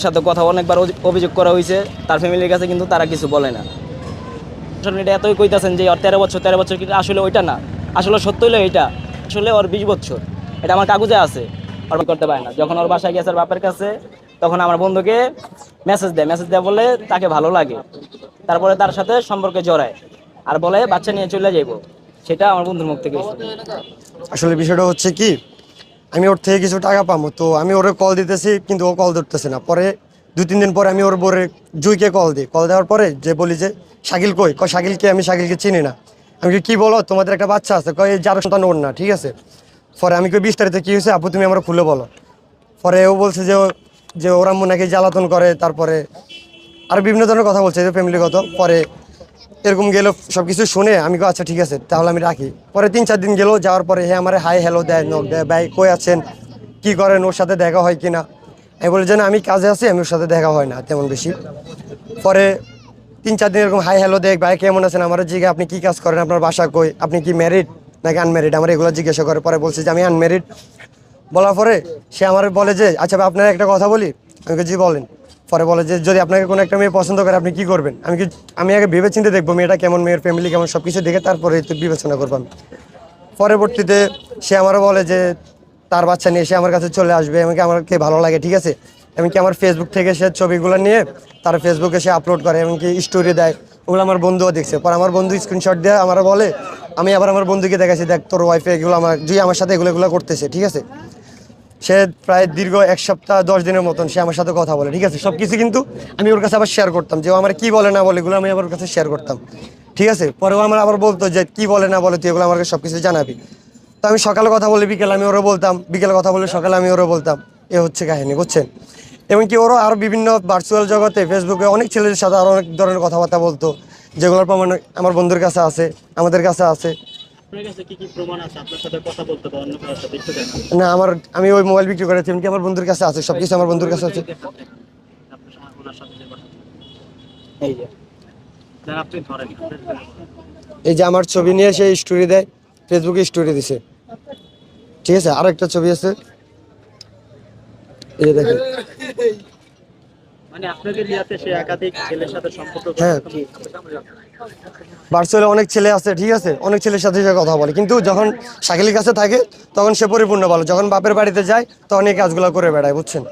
সাথে কথা অনেকবার অভিযোগ করা হয়েছে তার ফ্যামিলির কাছে, কিন্তু তারা কিছু বলে না। সোশ্যাল মিডিয়া এতই কইতাছেন যে ওর 13 বছর কিন্তু আসলে ওইটা না, আসলে সত্য হইলো এইটা, আসলে ওর 20 বছর, এটা আমার কাগজে আছে। ওর করতে পারে না। যখন ওর বাসায় গেছে ওর বাপের কাছে, তখন আমার বন্ধুকে মেসেজ দেয় বলে তাকে ভালো লাগে, তারপরে তার সাথে সম্পর্কে জড়ায় আর বলে বাচ্চা নিয়ে চলে যাইবো। সেটা আমার বন্ধুর মুখ থেকে শুনি। আসলে বিষয়টা হচ্ছে কি, আমি ওর থেকে কিছু টাকা পাবো, তো আমি ওরে কল দিতেছি কিন্তু ও কল ধরতেছে না। পরে 2-3 দিন পরে আমি ওর বোরে জুইকে কল দিই। কল দেওয়ার পরে যে বলি যে শাকিল কই, শাকিলকে আমি শাকিলকে চিনি না। আমি কি বলো তোমাদের একটা বাচ্চা আছে, কয় যার সন্তান ওর না, ঠিক আছে। পরে আমি কই বিস্তারিত কী হয়েছে আপু তুমি আমার খুলে বলো। পরে ও বলছে যে যে ওরা নাকি জ্বালাতন করে, তারপরে আর বিভিন্ন ধরনের কথা বলছে যে ফ্যামিলিগত। পরে এরকম গেল সব কিছু শুনে আমি আচ্ছা ঠিক আছে তাহলে আমি রাখি। পরে 3-4 দিন গেল, যাওয়ার পরে হ্যাঁ আমার হাই হ্যালো দেয়, নক দেয়, ভাই কই আছেন, কি করেন, ওর সাথে দেখা হয় কিনা। আমি বলি যে না আমি কাজে আছি, আমি ওর সাথে দেখা হয় না তেমন বেশি। পরে 3-4 দিন এরকম হাই হ্যালো দেখ, ভাই কেমন আছেন, আমার জিজ্ঞাসা আপনি কি কাজ করেন, আপনার বাসা কই, আপনি কি ম্যারিড নাকি আনম্যারিড, আমার এগুলো জিজ্ঞাসা করে। পরে বলছে যে আমি আনম্যারিড। বলার পরে সে আমার বলে যে আচ্ছা ভাই আপনার একটা কথা বলি। আমি জি বলেন। পরে বলে যে যদি আপনাকে কোনো একটা মেয়ে পছন্দ করে আপনি কি করবেন। আমি আগে ভেবে চিন্তে দেখবো মেয়েটা কেমন, মেয়ের ফ্যামিলি কেমন, সব কিছু দেখে তারপরে তো বিবেচনা করবো আমি। পরবর্তীতে সে আমারও বলে যে তার বাচ্চা নিয়ে সে আমার কাছে চলে আসবে, আমাকে ভালো লাগে, ঠিক আছে। এমনকি আমার ফেসবুক থেকে সে ছবিগুলো নিয়ে তার ফেসবুকে সে আপলোড করে, এমনকি স্টোরি দেয়। ওগুলো আমার বন্ধুও দেখছে। পরে আমার বন্ধু স্ক্রিনশট দিয়ে আমার বলে, আমি আবার আমার বন্ধুকে দেখাচ্ছি দেখ তোর ওয়াইফে এগুলো আমার সাথে এগুলো করতেছে, ঠিক আছে। সে প্রায় দীর্ঘ 1 সপ্তাহ 10 দিনের মতন সে আমার সাথে কথা বলে, ঠিক আছে। সব কিছু কিন্তু আমি ওর কাছে আবার শেয়ার করতাম, যে ও আমার কি বলে না বলে এগুলো আমি আবার ওর কাছে শেয়ার করতাম, ঠিক আছে। পরেও আমার আবার বলতো যে কি বলে না বলে তুই এগুলো আমাকে সব কিছু জানাবি। তো আমি সকালে কথা বলে বিকেলে আমি ওরও বলতাম, বিকেলে কথা বলে সকালে আমি ওরও বলতাম। এ হচ্ছে কাহিনী, বুঝছেন। এমনকি ওরও আরও বিভিন্ন ভার্চুয়াল জগতে ফেসবুকে অনেক ছেলেদের সাথে আরও অনেক ধরনের কথাবার্তা বলতো, যেগুলোর প্রমাণ আমার বন্ধুর কাছে আছে, আমাদের কাছে আছে। না আমি ওই মোবাইল বিক্রি করেছি, এমনকি আমার বন্ধুর কাছে আছে, সবকিছু আমার বন্ধুর কাছে আছে। এই যে আমার ছবি নিয়ে সে স্টোরি দেয়, ফেসবুকে স্টোরি দিছে, ঠিক আছে। আরো একটা ছবি আছে, এই দেখেন। হ্যাঁ ভার্চুয়ালি অনেক ছেলে আছে, ঠিক আছে, অনেক ছেলের সাথে সে কথা বলে, কিন্তু যখন শাকিলের কাছে থাকে তখন সে পরিপূর্ণ ভালো, যখন বাপের বাড়িতে যায় তখন এই কাজগুলো করে বেড়ায়, বুঝছেন।